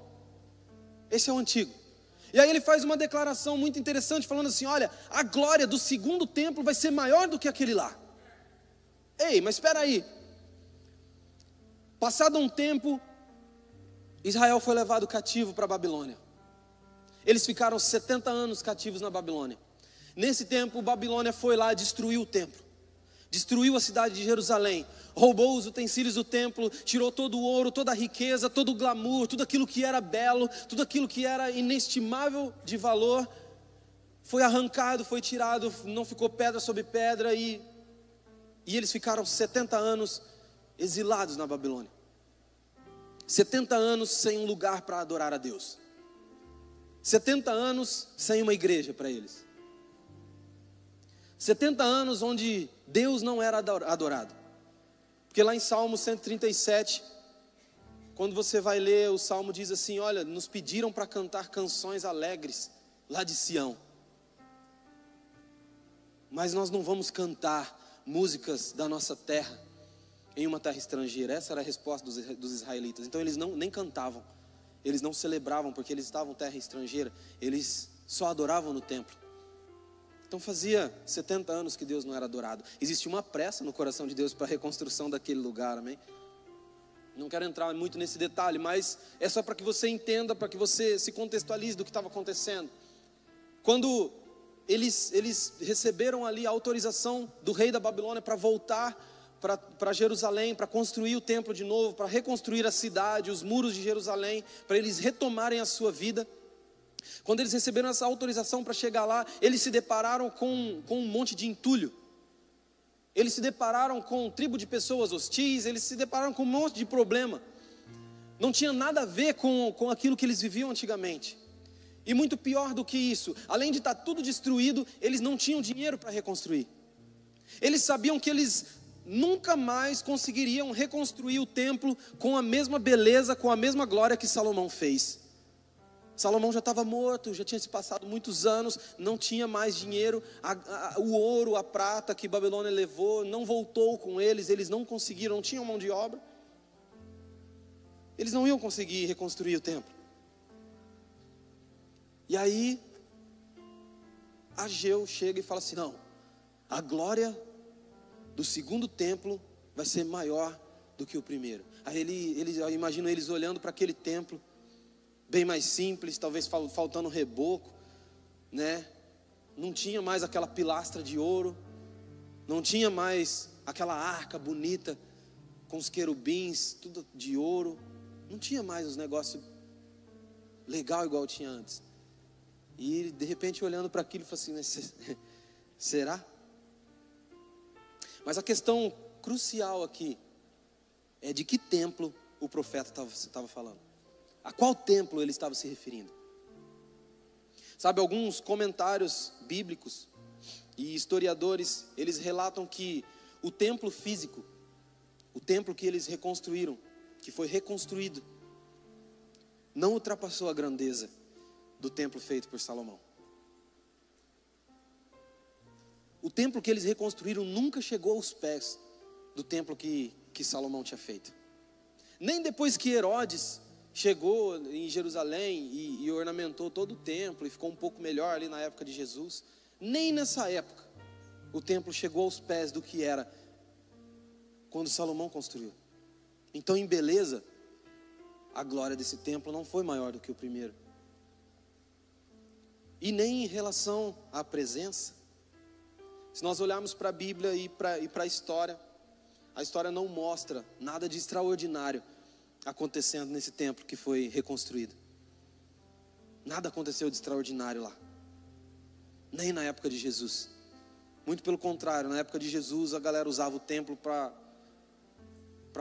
Esse é o antigo. E aí ele faz uma declaração muito interessante, falando assim: olha, a glória do segundo templo vai ser maior do que aquele lá. Ei, mas espera aí. Passado um tempo, Israel foi levado cativo para a Babilônia. Eles ficaram 70 anos cativos na Babilônia. Nesse tempo, Babilônia foi lá e destruiu o templo. Destruiu a cidade de Jerusalém, roubou os utensílios do templo, tirou todo o ouro, toda a riqueza, todo o glamour, tudo aquilo que era belo, tudo aquilo que era inestimável de valor, foi arrancado, foi tirado, não ficou pedra sobre pedra, e eles ficaram 70 anos exilados na Babilônia. 70 anos sem um lugar para adorar a Deus. 70 anos sem uma igreja para eles. 70 anos onde Deus não era adorado. Porque lá em Salmo 137, quando você vai ler, o Salmo diz assim: olha, nos pediram para cantar canções alegres lá de Sião. Mas nós não vamos cantar músicas da nossa terra em uma terra estrangeira. Essa era a resposta dos israelitas. Então eles nem cantavam, eles não celebravam porque eles estavam em terra estrangeira, eles só adoravam no templo. Então fazia 70 anos que Deus não era adorado. Existia uma pressa no coração de Deus para a reconstrução daquele lugar, amém? Não quero entrar muito nesse detalhe, mas é só para que você entenda, para que você se contextualize do que estava acontecendo. Quando eles receberam ali a autorização do rei da Babilônia para voltar para Jerusalém, para construir o templo de novo, para reconstruir a cidade, os muros de Jerusalém, para eles retomarem a sua vida. Quando eles receberam essa autorização para chegar lá, eles se depararam com um monte de entulho. Eles se depararam com um tribo de pessoas hostis, eles se depararam com um monte de problema. Não tinha nada a ver com aquilo que eles viviam antigamente. E muito pior do que isso, além de estar tudo destruído, eles não tinham dinheiro para reconstruir. Eles sabiam que eles nunca mais conseguiriam reconstruir o templo com a mesma beleza, com a mesma glória que Salomão fez. Salomão já estava morto, já tinha se passado muitos anos, não tinha mais dinheiro, o ouro, a prata que Babilônia levou, não voltou com eles não conseguiram, não tinham mão de obra. Eles não iam conseguir reconstruir o templo. E aí, Ageu chega e fala assim: não, a glória do segundo templo vai ser maior do que o primeiro. Aí eu imagino eles olhando para aquele templo, bem mais simples, talvez faltando reboco, né? Não tinha mais aquela pilastra de ouro, não tinha mais aquela arca bonita com os querubins, tudo de ouro, não tinha mais os negócios legal igual tinha antes. E de repente olhando para aquilo, ele falou assim: mas será? Mas a questão crucial aqui é de que templo o profeta estava falando. A qual templo ele estava se referindo? Sabe, alguns comentários bíblicos e historiadores, eles relatam que o templo físico, o templo que eles reconstruíram, que foi reconstruído, não ultrapassou a grandeza do templo feito por Salomão. O templo que eles reconstruíram nunca chegou aos pés do templo que Salomão tinha feito. Nem depois que Herodes chegou em Jerusalém e ornamentou todo o templo e ficou um pouco melhor ali na época de Jesus, nem nessa época o templo chegou aos pés do que era quando Salomão construiu. Então, em beleza, a glória desse templo não foi maior do que o primeiro. E nem em relação à presença. Se nós olharmos para a Bíblia e para a história não mostra nada de extraordinário acontecendo nesse templo que foi reconstruído. Nada aconteceu de extraordinário lá, nem na época de Jesus. Muito pelo contrário, na época de Jesus a galera usava o templo para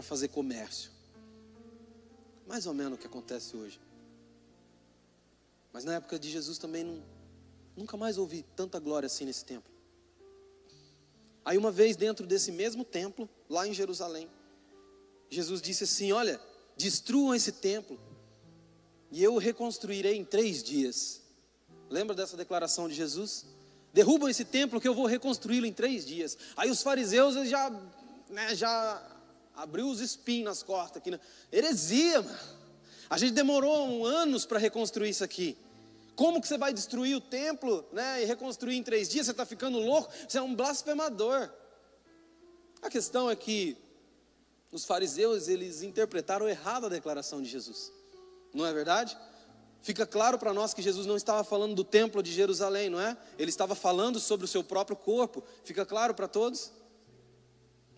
fazer comércio. Mais ou menos o que acontece hoje. Mas na época de Jesus também nunca mais ouvi tanta glória assim nesse templo. Aí uma vez dentro desse mesmo templo, lá em Jerusalém, Jesus disse assim: olha, destruam esse templo e eu o reconstruirei em 3 dias. Lembra dessa declaração de Jesus? Derrubam esse templo que eu vou reconstruí-lo em 3 dias. Aí os fariseus já abriu os espinhos nas costas aqui, né? Heresia, mano. A gente demorou anos para reconstruir isso aqui. Como que você vai destruir o templo, né, e reconstruir em 3 dias? Você está ficando louco? Você é um blasfemador. A questão é que os fariseus, eles interpretaram errado a declaração de Jesus. Não é verdade? Fica claro para nós que Jesus não estava falando do templo de Jerusalém, não é? Ele estava falando sobre o seu próprio corpo. Fica claro para todos?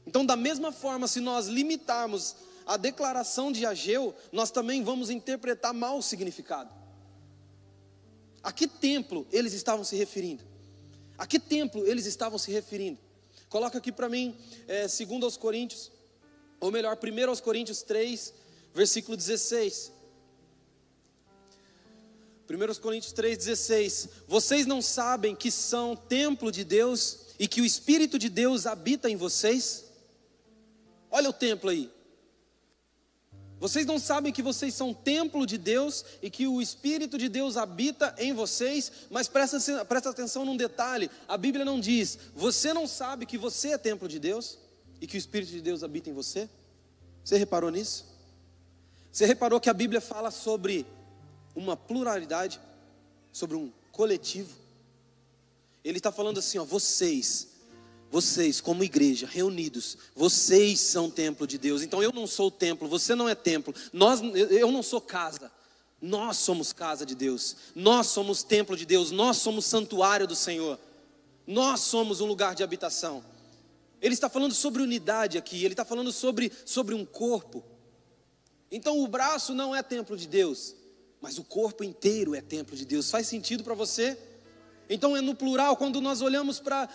Então, da mesma forma, se nós limitarmos a declaração de Ageu, nós também vamos interpretar mal o significado. A que templo eles estavam se referindo? A que templo eles estavam se referindo? Coloca aqui para mim, 2 aos Coríntios, ou melhor, 1 aos Coríntios 3, versículo 16. 1 aos Coríntios 3, 16. Vocês não sabem que são templo de Deus e que o Espírito de Deus habita em vocês? Olha o templo aí. Vocês não sabem que vocês são templo de Deus e que o Espírito de Deus habita em vocês? Mas presta atenção num detalhe. A Bíblia não diz: você não sabe que você é templo de Deus e que o Espírito de Deus habita em você? Você reparou nisso? Você reparou que a Bíblia fala sobre uma pluralidade, sobre um coletivo? Ele está falando assim, ó: vocês como igreja, reunidos, vocês são templo de Deus. Então eu não sou o templo, você não é templo, eu não sou casa, nós somos casa de Deus, nós somos templo de Deus, nós somos santuário do Senhor, nós somos um lugar de habitação. Ele está falando sobre unidade aqui, ele está falando sobre um corpo. Então o braço não é templo de Deus, mas o corpo inteiro é templo de Deus. Faz sentido para você? Então é no plural, quando nós olhamos para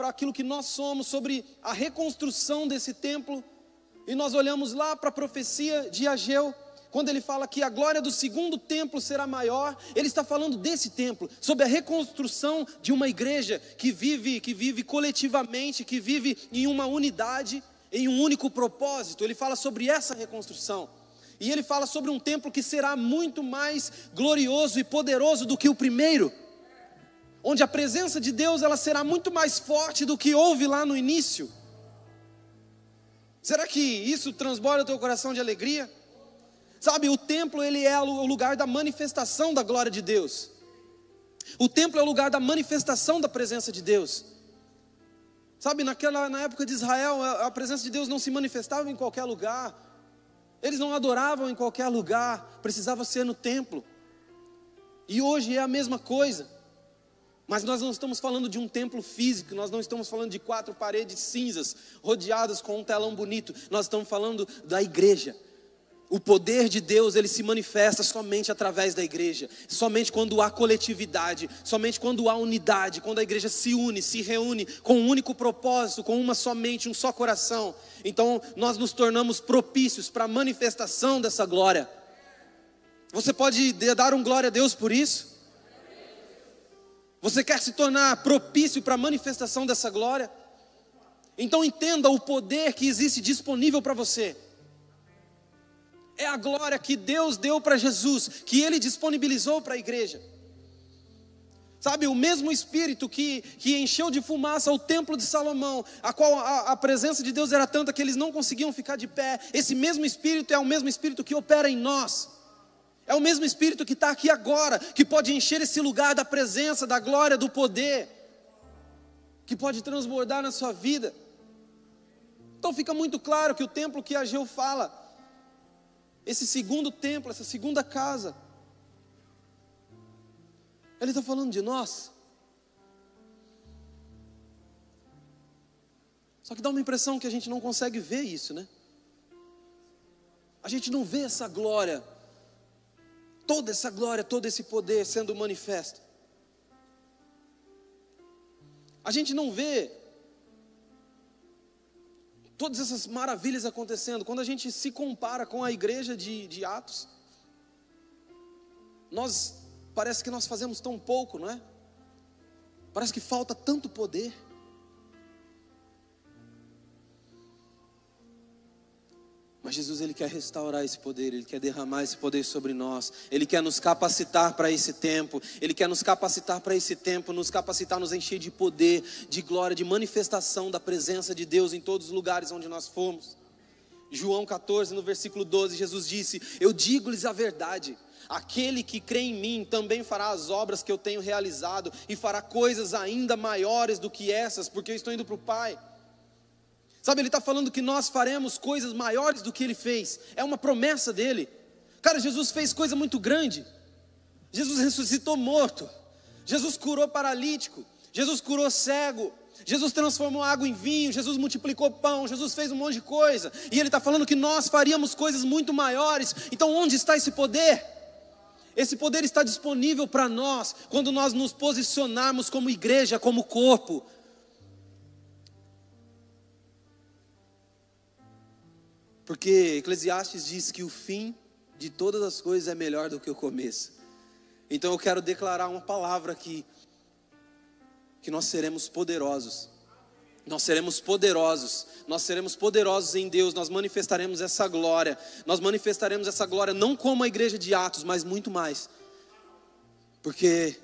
aquilo que nós somos, sobre a reconstrução desse templo, e nós olhamos lá para a profecia de Ageu, quando ele fala que a glória do segundo templo será maior, ele está falando desse templo, sobre a reconstrução de uma igreja que vive coletivamente, que vive em uma unidade, em um único propósito. Ele fala sobre essa reconstrução, e ele fala sobre um templo que será muito mais glorioso e poderoso do que o primeiro, onde a presença de Deus ela será muito mais forte do que houve lá no início. Será que isso transborda o teu coração de alegria? Sabe, o templo ele é o lugar da manifestação da glória de Deus. O templo é o lugar da manifestação da presença de Deus. Sabe, na época de Israel, a presença de Deus não se manifestava em qualquer lugar. Eles não adoravam em qualquer lugar, precisava ser no templo. E hoje é a mesma coisa. Mas nós não estamos falando de um templo físico, nós não estamos falando de 4 paredes cinzas, rodeadas com um telão bonito. Nós estamos falando da igreja. O poder de Deus, ele se manifesta somente através da igreja. Somente quando há coletividade, somente quando há unidade, quando a igreja se une, se reúne com um único propósito, com uma só mente, um só coração. Então nós nos tornamos propícios para a manifestação dessa glória. Você pode dar um glória a Deus por isso? Você quer se tornar propício para a manifestação dessa glória? Então entenda o poder que existe disponível para você. É a glória que Deus deu para Jesus, que Ele disponibilizou para a igreja. Sabe, o mesmo Espírito que encheu de fumaça o templo de Salomão, a qual a presença de Deus era tanta que eles não conseguiam ficar de pé. Esse mesmo Espírito é o mesmo Espírito que opera em nós. É o mesmo Espírito que está aqui agora, que pode encher esse lugar da presença, da glória, do poder, que pode transbordar na sua vida. Então fica muito claro que o templo que Ageu fala, esse segundo templo, essa segunda casa, ele está falando de nós. Só que dá uma impressão que a gente não consegue ver isso, né? A gente não vê essa glória, toda essa glória, todo esse poder sendo manifesto. A gente não vê todas essas maravilhas acontecendo. Quando a gente se compara com a igreja de Atos, parece que nós fazemos tão pouco, não é? Parece que falta tanto poder. Mas Jesus, Ele quer restaurar esse poder, Ele quer derramar esse poder sobre nós. Ele quer nos capacitar para esse tempo. Ele quer nos capacitar para esse tempo, nos capacitar, nos encher de poder, de glória, de manifestação da presença de Deus em todos os lugares onde nós formos. João 14, no versículo 12, Jesus disse: eu digo-lhes a verdade, aquele que crê em mim também fará as obras que eu tenho realizado, e fará coisas ainda maiores do que essas, porque eu estou indo para o Pai. Sabe, Ele está falando que nós faremos coisas maiores do que Ele fez. É uma promessa dEle. Cara, Jesus fez coisa muito grande. Jesus ressuscitou morto. Jesus curou paralítico. Jesus curou cego. Jesus transformou água em vinho. Jesus multiplicou pão. Jesus fez um monte de coisa. E Ele está falando que nós faríamos coisas muito maiores. Então onde está esse poder? Esse poder está disponível para nós quando nós nos posicionarmos como igreja, como corpo. Porque Eclesiastes diz que o fim de todas as coisas é melhor do que o começo. Então eu quero declarar uma palavra aqui, que nós seremos poderosos. Nós seremos poderosos. Nós seremos poderosos em Deus. Nós manifestaremos essa glória. Nós manifestaremos essa glória não como a igreja de Atos, mas muito mais. Porque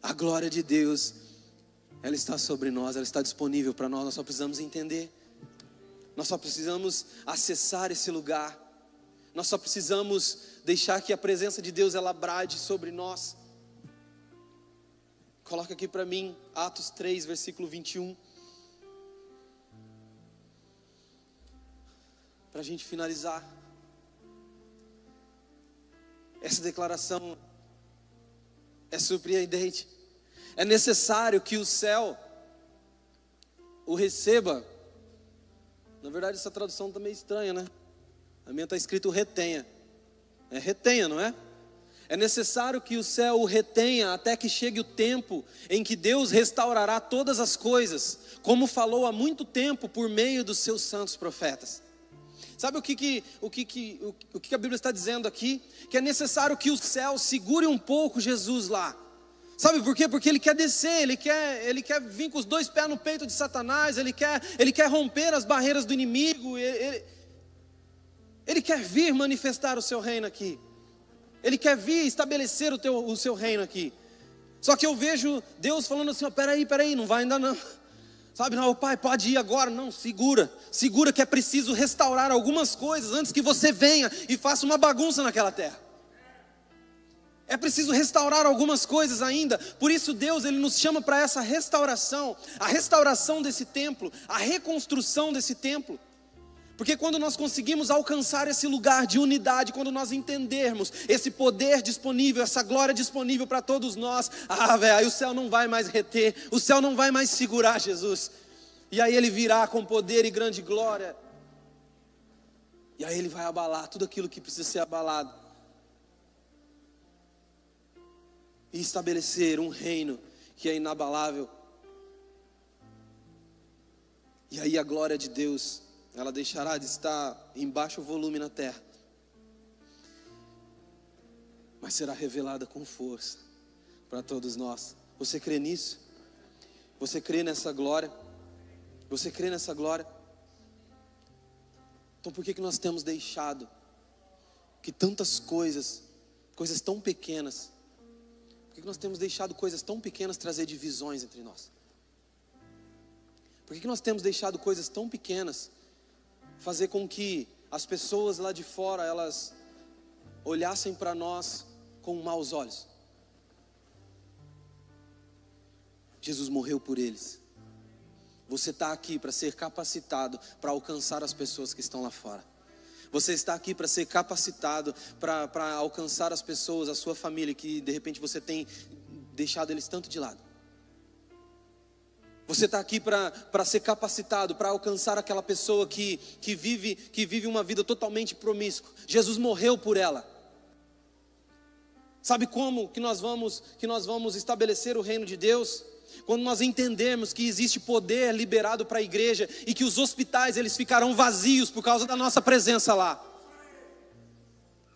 a glória de Deus, ela está sobre nós, ela está disponível para nós. Nós só precisamos entender. Nós só precisamos acessar esse lugar. Nós só precisamos deixar que a presença de Deus ela brade sobre nós. Coloca aqui para mim Atos 3, versículo 21. Para a gente finalizar. Essa declaração é surpreendente. É necessário que o céu o receba. Na verdade essa tradução está meio estranha, né? A minha está escrito retenha. É retenha, não é? É necessário que o céu o retenha até que chegue o tempo em que Deus restaurará todas as coisas, como falou há muito tempo por meio dos seus santos profetas. Sabe o que a Bíblia está dizendo aqui? Que é necessário que o céu segure um pouco Jesus lá. Sabe por quê? Porque Ele quer descer, Ele quer vir com os dois pés no peito de Satanás, Ele quer romper as barreiras do inimigo, Ele quer vir manifestar o seu reino aqui. Ele quer vir estabelecer o seu reino aqui. Só que eu vejo Deus falando assim: ó, peraí, não vai ainda não. Sabe, não, pai, pode ir agora. Não, segura que é preciso restaurar algumas coisas antes que você venha e faça uma bagunça naquela terra. É preciso restaurar algumas coisas ainda. Por isso Deus, Ele nos chama para essa restauração. A restauração desse templo, a reconstrução desse templo. Porque quando nós conseguimos alcançar esse lugar de unidade, quando nós entendermos esse poder disponível, essa glória disponível para todos nós, aí o céu não vai mais reter, o céu não vai mais segurar Jesus. E aí Ele virá com poder e grande glória. E aí Ele vai abalar tudo aquilo que precisa ser abalado. E estabelecer um reino que é inabalável. E aí a glória de Deus, ela deixará de estar em baixo volume na terra, mas será revelada com força para todos nós. Você crê nisso? Você crê nessa glória? Você crê nessa glória? Então por que nós temos deixado que tantas coisas tão pequenas, por que nós temos deixado coisas tão pequenas trazer divisões entre nós? Por que nós temos deixado coisas tão pequenas fazer com que as pessoas lá de fora, elas olhassem para nós com maus olhos? Jesus morreu por eles. Você está aqui para ser capacitado para alcançar as pessoas que estão lá fora. Você está aqui para ser capacitado para alcançar as pessoas, a sua família, que de repente você tem deixado eles tanto de lado. Você está aqui para ser capacitado, para alcançar aquela pessoa que vive uma vida totalmente promíscua. Jesus morreu por ela. Sabe como que nós vamos estabelecer o reino de Deus? Quando nós entendermos que existe poder liberado para a igreja e que os hospitais eles ficarão vazios por causa da nossa presença lá.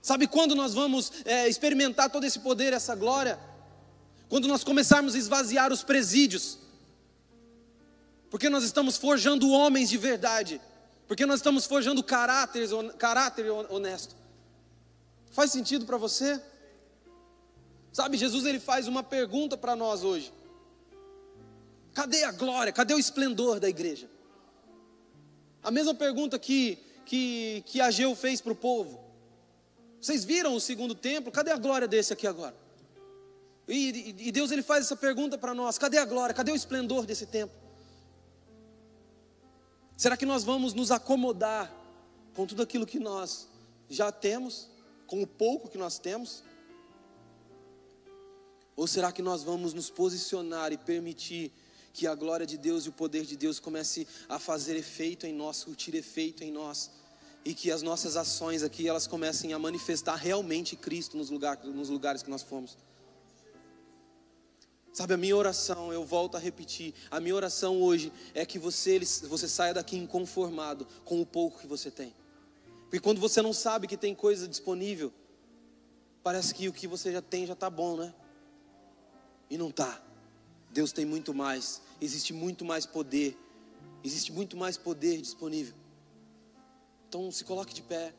Sabe quando nós vamos experimentar todo esse poder, essa glória? Quando nós começarmos a esvaziar os presídios, porque nós estamos forjando homens de verdade, porque nós estamos forjando caráter honesto. Faz sentido para você? Sabe, Jesus ele faz uma pergunta para nós hoje. Cadê a glória? Cadê o esplendor da igreja? A mesma pergunta que Ageu fez para o povo. Vocês viram o segundo templo? Cadê a glória desse aqui agora? E Deus ele faz essa pergunta para nós. Cadê a glória? Cadê o esplendor desse templo? Será que nós vamos nos acomodar com tudo aquilo que nós já temos? Com o pouco que nós temos? Ou será que nós vamos nos posicionar e permitir que a glória de Deus e o poder de Deus comece a fazer efeito em nós, surtir efeito em nós, e que as nossas ações aqui, elas comecem a manifestar realmente Cristo nos lugares que nós fomos? Sabe, a minha oração, eu volto a repetir, a minha oração hoje é que você saia daqui inconformado com o pouco que você tem. Porque quando você não sabe que tem coisa disponível, parece que o que você já tem já está bom, né? E não está. Deus tem muito mais, existe muito mais poder disponível. Então se coloque de pé.